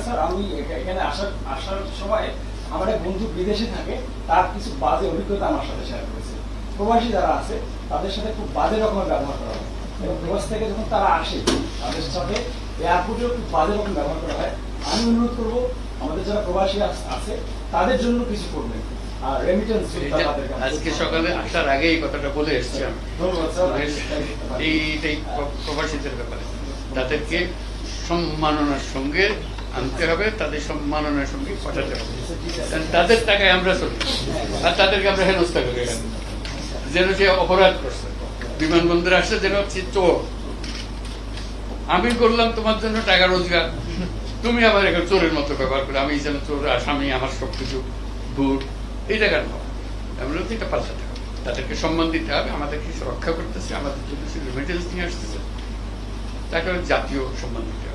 Sir আমি এখানে আসার সময় আমার এক বন্ধু বিদেশে থাকে, তার কিছু বাজে অভিজ্ঞতা আমার সাথে শেয়ার করেছে। প্রবাসী যারা আছে তাদের সাথে খুব বাজে রকমের ব্যবহার করা হয়, এবং প্রবাস থেকে যখন তারা আসে তাদের সাথে এয়ারপোর্টেও খুব বাজে রকম ব্যবহার করা হয়। আমি অনুরোধ করবো আমাদের যারা প্রবাসী আছে তাদের জন্য কিছু করবেন। আর রেমিটেন্স আজকে সকালে আসার আগে এই কথাটা বলে এসছি আমি। এইটাই প্রবাসীদের ব্যাপারে তাদেরকে সম্মাননার সঙ্গে আনতে হবে, তাদের সম্মাননার সঙ্গে পাঠাতে হবে। কারণ তাদের টাকায় আমরা চলি, আর তাদেরকে আমরা হেনস্থা করি এখানে, যেন সে অপরাধ করছে। বিমানবন্দরে আসছে যেন হচ্ছে চোর। আমি করলাম তোমার জন্য টাকা রোজগার, তুমি আবার এখন চোরের মতো ব্যবহার করে, আমি যেন চোর, আসামি, আমার সবকিছু ভুল। এইটা কেন আমরা তো এটা পাল্টাতে হবে, তাদেরকে সম্মান দিতে হবে। আমাদেরকে রক্ষা করতেছে, আমাদের জন্য রেমিটেন্স নিয়ে আসতেছে, তাকে জাতীয় সম্মান দিতে হবে।